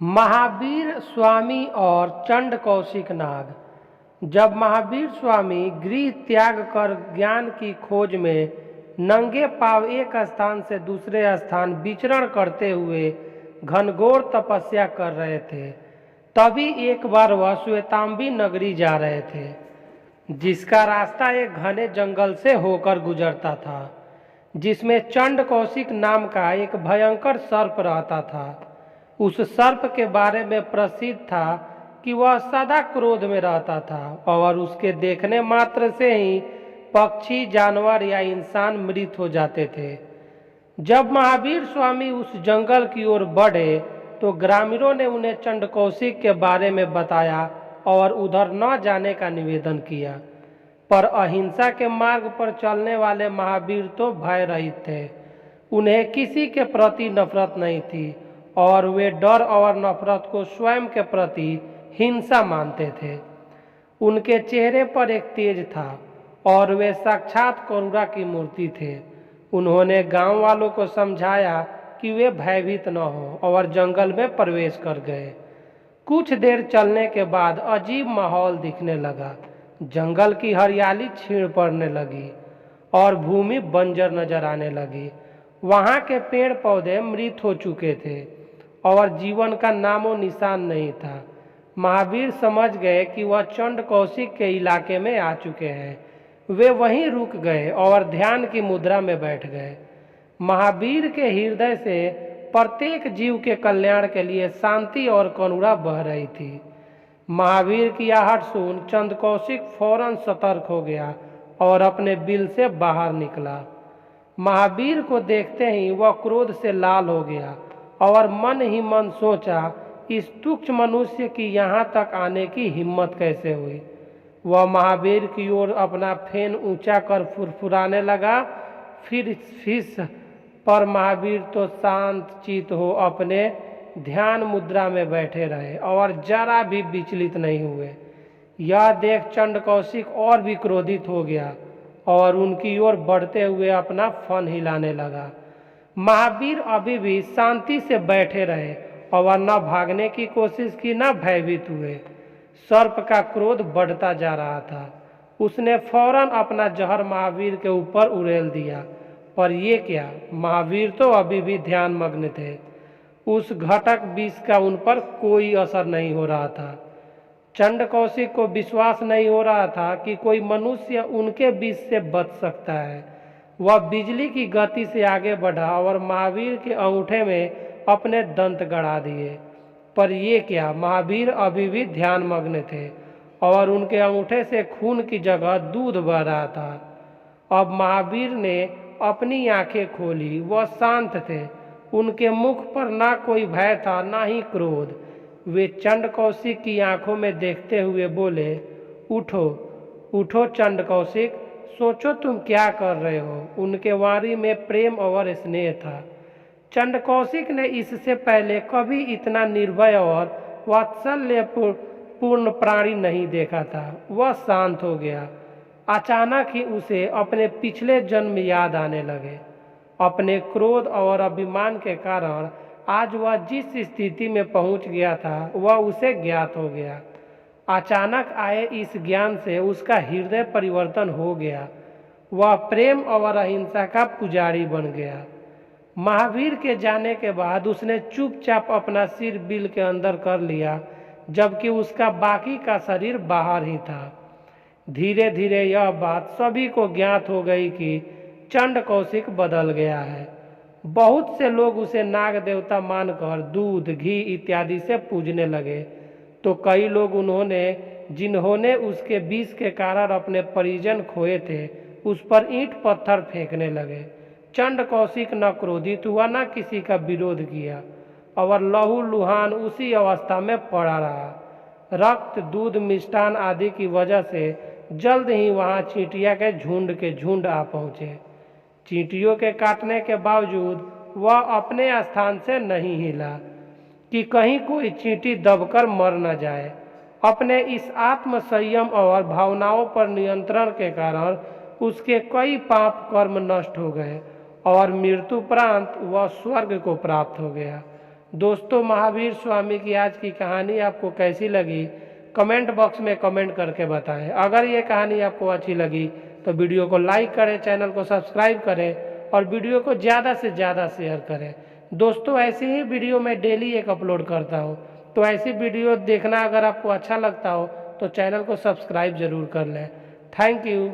महावीर स्वामी और चंड कौशिक नाग। जब महावीर स्वामी गृह त्याग कर ज्ञान की खोज में नंगे पांव एक स्थान से दूसरे स्थान विचरण करते हुए घनघोर तपस्या कर रहे थे, तभी एक बार वह श्वेतांबी नगरी जा रहे थे, जिसका रास्ता एक घने जंगल से होकर गुजरता था, जिसमें चंड कौशिक नाम का एक भयंकर सर्प रहता था। उस सर्प के बारे में प्रसिद्ध था कि वह सदा क्रोध में रहता था और उसके देखने मात्र से ही पक्षी, जानवर या इंसान मृत हो जाते थे। जब महावीर स्वामी उस जंगल की ओर बढ़े तो ग्रामीणों ने उन्हें चंड कौशिक के बारे में बताया और उधर न जाने का निवेदन किया, पर अहिंसा के मार्ग पर चलने वाले महावीर तो भय रहित थे। उन्हें किसी के प्रति नफरत नहीं थी और वे डर और नफरत को स्वयं के प्रति हिंसा मानते थे। उनके चेहरे पर एक तेज था और वे साक्षात करुणा की मूर्ति थे। उन्होंने गांव वालों को समझाया कि वे भयभीत न हो और जंगल में प्रवेश कर गए। कुछ देर चलने के बाद अजीब माहौल दिखने लगा। जंगल की हरियाली छीण पड़ने लगी और भूमि बंजर नजर आने लगी। वहाँ के पेड़ पौधे मृत हो चुके थे और जीवन का नामो निशान नहीं था। महावीर समझ गए कि वह चंड कौशिक के इलाके में आ चुके हैं। वे वहीं रुक गए और ध्यान की मुद्रा में बैठ गए। महावीर के हृदय से प्रत्येक जीव के कल्याण के लिए शांति और करुणा बह रही थी। महावीर की आहट सुन चंड कौशिक फौरन सतर्क हो गया और अपने बिल से बाहर निकला। महावीर को देखते ही वह क्रोध से लाल हो गया और मन ही मन सोचा, इस तुच्छ मनुष्य की यहाँ तक आने की हिम्मत कैसे हुई। वह महावीर की ओर अपना फेन ऊंचा कर फुरफुराने लगा। फिर पर महावीर तो शांत चित हो अपने ध्यान मुद्रा में बैठे रहे और जरा भी विचलित नहीं हुए। यह देख चंड कौशिक और भी क्रोधित हो गया और उनकी ओर बढ़ते हुए अपना फन हिलाने लगा। महावीर अभी भी शांति से बैठे रहे और न भागने की कोशिश की, न भयभीत हुए। सर्प का क्रोध बढ़ता जा रहा था। उसने फौरन अपना जहर महावीर के ऊपर उड़ेल दिया, पर ये क्या, महावीर तो अभी भी ध्यान मग्न थे। उस घटक विष का उन पर कोई असर नहीं हो रहा था। चंड कौशिक को विश्वास नहीं हो रहा था कि कोई मनुष्य उनके विष से बच सकता है। वह बिजली की गति से आगे बढ़ा और महावीर के अंगूठे में अपने दंत गड़ा दिए, पर ये क्या, महावीर अभी भी ध्यान मग्न थे और उनके अंगूठे से खून की जगह दूध बह रहा था। अब महावीर ने अपनी आंखें खोली। वह शांत थे। उनके मुख पर ना कोई भय था, ना ही क्रोध। वे चंड कौशिक की आंखों में देखते हुए बोले, उठो उठो चंड कौशिक, सोचो तुम क्या कर रहे हो। उनके वाणी में प्रेम और स्नेह था। चंड कौशिक ने इससे पहले कभी इतना निर्भय और वात्सल्य पूर्ण प्राणी नहीं देखा था। वह शांत हो गया। अचानक ही उसे अपने पिछले जन्म याद आने लगे। अपने क्रोध और अभिमान के कारण आज वह जिस स्थिति में पहुंच गया था वह उसे ज्ञात हो गया। अचानक आए इस ज्ञान से उसका हृदय परिवर्तन हो गया। वह प्रेम और अहिंसा का पुजारी बन गया। महावीर के जाने के बाद उसने चुपचाप अपना सिर बिल के अंदर कर लिया, जबकि उसका बाकी का शरीर बाहर ही था। धीरे धीरे यह बात सभी को ज्ञात हो गई कि चंड कौशिक बदल गया है। बहुत से लोग उसे नाग देवता मानकर दूध, घी इत्यादि से पूजने लगे, तो कई लोग जिन्होंने उसके विष के कारण अपने परिजन खोए थे, उस पर ईंट पत्थर फेंकने लगे। चंड कौशिक न क्रोधित हुआ, न किसी का विरोध किया और लहू लुहान उसी अवस्था में पड़ा रहा। रक्त, दूध, मिष्ठान आदि की वजह से जल्द ही वहां चींटियां के झुंड आ पहुंचे। चींटियों के काटने के बावजूद वह अपने स्थान से नहीं हिला कि कहीं कोई चींटी दबकर मर न जाए। अपने इस आत्म संयम और भावनाओं पर नियंत्रण के कारण उसके कई पाप कर्म नष्ट हो गए और मृत्युपरांत वह स्वर्ग को प्राप्त हो गया। दोस्तों, महावीर स्वामी की आज की कहानी आपको कैसी लगी कमेंट बॉक्स में कमेंट करके बताएं। अगर ये कहानी आपको अच्छी लगी तो वीडियो को लाइक करें, चैनल को सब्सक्राइब करें और वीडियो को ज़्यादा से ज़्यादा शेयर करें। दोस्तों, ऐसी ही वीडियो मैं डेली एक अपलोड करता हूँ, तो ऐसी वीडियो देखना अगर आपको अच्छा लगता हो तो चैनल को सब्सक्राइब ज़रूर कर लें। Thank you.